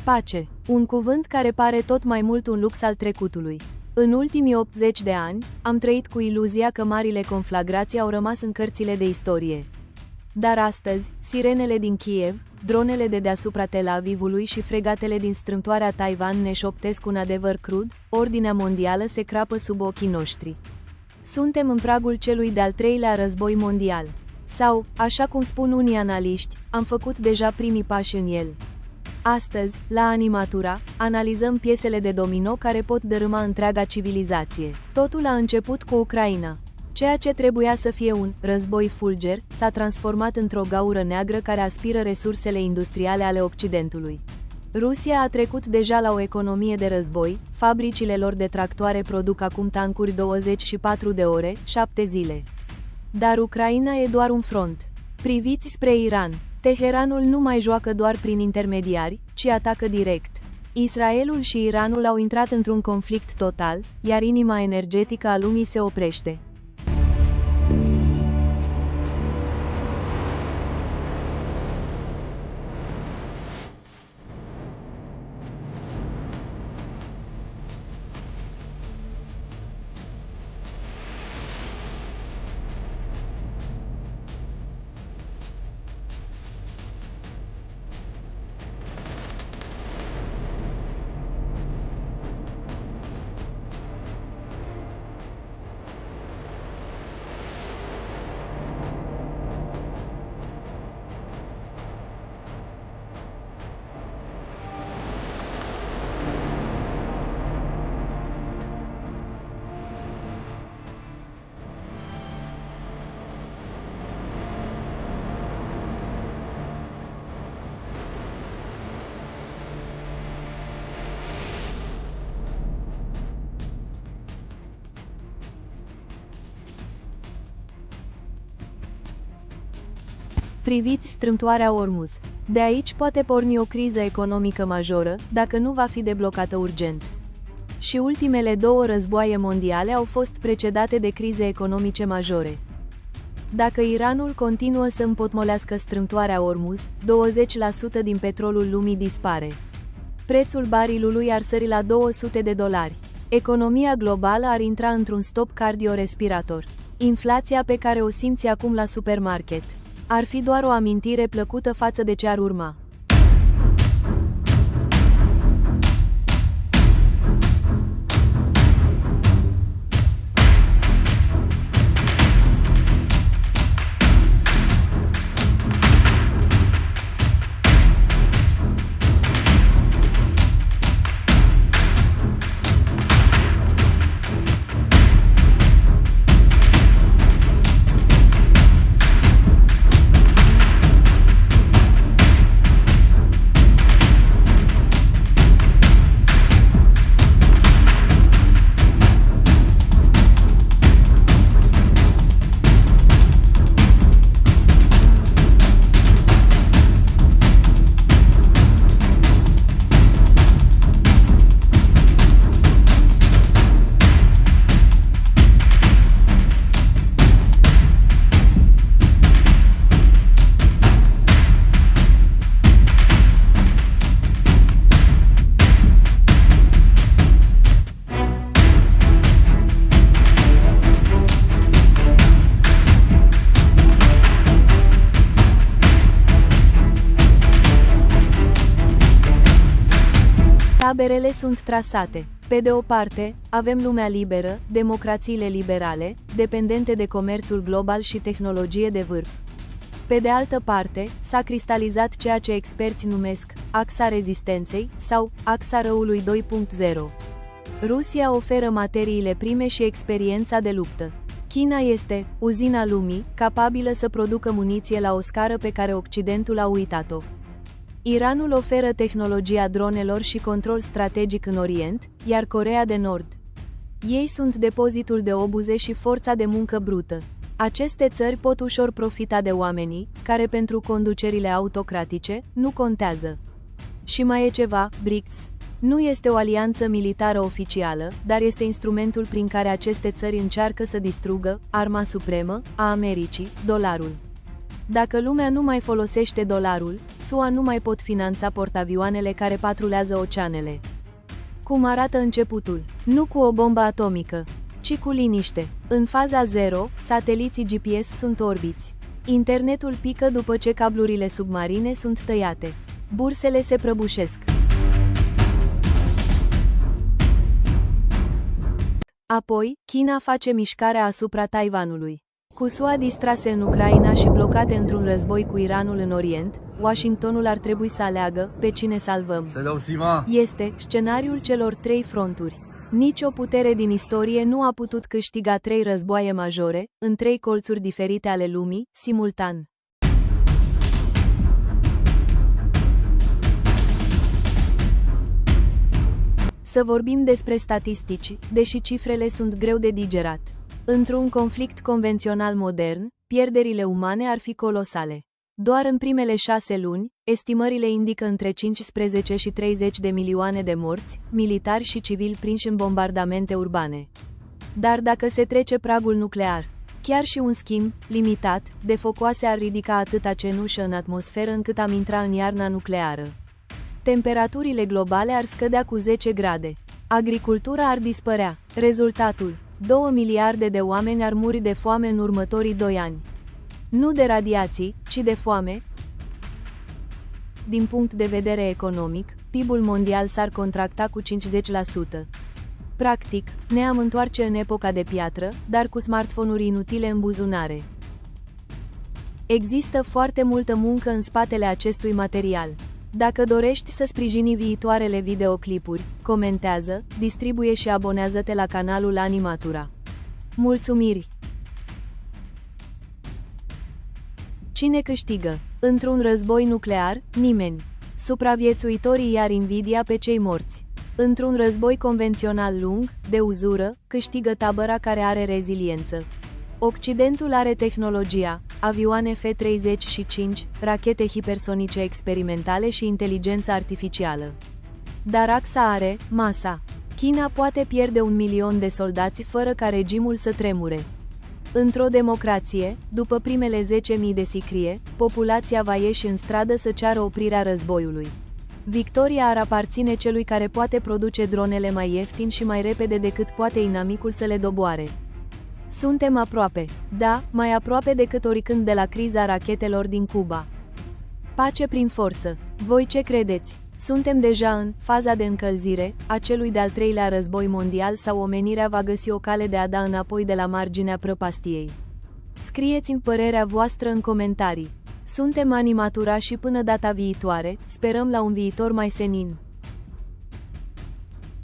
Pace, un cuvânt care pare tot mai mult un lux al trecutului. În ultimii 80 de ani, am trăit cu iluzia că marile conflagrații au rămas în cărțile de istorie. Dar astăzi, sirenele din Kiev, dronele de deasupra Tel Avivului și fregatele din strâmtoarea Taiwan ne șoptesc un adevăr crud: ordinea mondială se crapă sub ochii noștri. Suntem în pragul celui de-al treilea război mondial. Sau, așa cum spun unii analiști, am făcut deja primii pași în el. Astăzi, la Animatura, analizăm piesele de domino care pot dărâma întreaga civilizație. Totul a început cu Ucraina. Ceea ce trebuia să fie un război fulger, s-a transformat într-o gaură neagră care aspiră resursele industriale ale Occidentului. Rusia a trecut deja la o economie de război, fabricile lor de tractoare produc acum tancuri 24 de ore, 7 zile. Dar Ucraina e doar un front. Priviți spre Iran. Teheranul nu mai joacă doar prin intermediari, ci atacă direct. Israelul și Iranul au intrat într-un conflict total, iar inima energetică a lumii se oprește. Priviți strâmtoarea Ormuz. De aici poate porni o criză economică majoră, dacă nu va fi deblocată urgent. Și ultimele două războaie mondiale au fost precedate de crize economice majore. Dacă Iranul continuă să împotmolească strâmtoarea Ormuz, 20% din petrolul lumii dispare. Prețul barilului ar sări la $200. Economia globală ar intra într-un stop cardiorespirator. Inflația pe care o simți acum la supermarket ar fi doar o amintire plăcută față de ce ar urma. Taberele sunt trasate. Pe de o parte, avem lumea liberă, democrațiile liberale, dependente de comerțul global și tehnologie de vârf. Pe de altă parte, s-a cristalizat ceea ce experți numesc axa rezistenței sau axa răului 2.0. Rusia oferă materiile prime și experiența de luptă. China este uzina lumii, capabilă să producă muniție la o scară pe care Occidentul a uitat-o. Iranul oferă tehnologia dronelor și control strategic în Orient, iar Coreea de Nord. Ei sunt depozitul de obuze și forța de muncă brută. Aceste țări pot ușor profita de oamenii, care pentru conducerile autocratice, nu contează. Și mai e ceva: BRICS. Nu este o alianță militară oficială, dar este instrumentul prin care aceste țări încearcă să distrugă arma supremă a Americii, dolarul. Dacă lumea nu mai folosește dolarul, SUA nu mai pot finanța portavioanele care patrulează oceanele. Cum arată începutul? Nu cu o bombă atomică, ci cu liniște. În faza 0, sateliții GPS sunt orbiți. Internetul pică după ce cablurile submarine sunt tăiate. Bursele se prăbușesc. Apoi, China face mișcarea asupra Taiwanului. Cu SUA distrase în Ucraina și blocate într-un război cu Iranul în Orient, Washingtonul ar trebui să aleagă pe cine salvăm. Este scenariul celor 3 fronturi. Nici o putere din istorie nu a putut câștiga 3 războaie majore, în 3 colțuri diferite ale lumii, simultan. Să vorbim despre statistici, deși cifrele sunt greu de digerat. Într-un conflict convențional modern, pierderile umane ar fi colosale. Doar în primele 6 luni, estimările indică între 15 și 30 de milioane de morți, militari și civili prinși în bombardamente urbane. Dar dacă se trece pragul nuclear, chiar și un schimb, limitat, de focoase ar ridica atâta cenușă în atmosferă încât am intra în iarna nucleară. Temperaturile globale ar scădea cu 10 grade. Agricultura ar dispărea. Rezultatul: 2 miliarde de oameni ar muri de foame în următorii 2 ani. Nu de radiații, ci de foame. Din punct de vedere economic, PIB-ul mondial s-ar contracta cu 50%. Practic, ne-am întoarce în epoca de piatră, dar cu smartphone-uri inutile în buzunare. Există foarte multă muncă în spatele acestui material. Dacă dorești să sprijini viitoarele videoclipuri, comentează, distribuie și abonează-te la canalul Animatura. Mulțumiri! Cine câștigă? Într-un război nuclear, nimeni. Supraviețuitorii iar invidia pe cei morți. Într-un război convențional lung, de uzură, câștigă tabăra care are reziliență. Occidentul are tehnologia, avioane F-35, rachete hipersonice experimentale și inteligență artificială. Dar AXA are masa. China poate pierde 1 milion de soldați fără ca regimul să tremure. Într-o democrație, după primele 10.000 de sicrie, populația va ieși în stradă să ceară oprirea războiului. Victoria ar aparține celui care poate produce dronele mai ieftin și mai repede decât poate inamicul să le doboare. Suntem aproape, da, mai aproape decât oricând de la criza rachetelor din Cuba. Pace prin forță. Voi ce credeți? Suntem deja în faza de încălzire a celui de-al 3-lea război mondial sau omenirea va găsi o cale de a da înapoi de la marginea prăpastiei? Scrieți-mi părerea voastră în comentarii. Suntem Animatura și până data viitoare, sperăm la un viitor mai senin.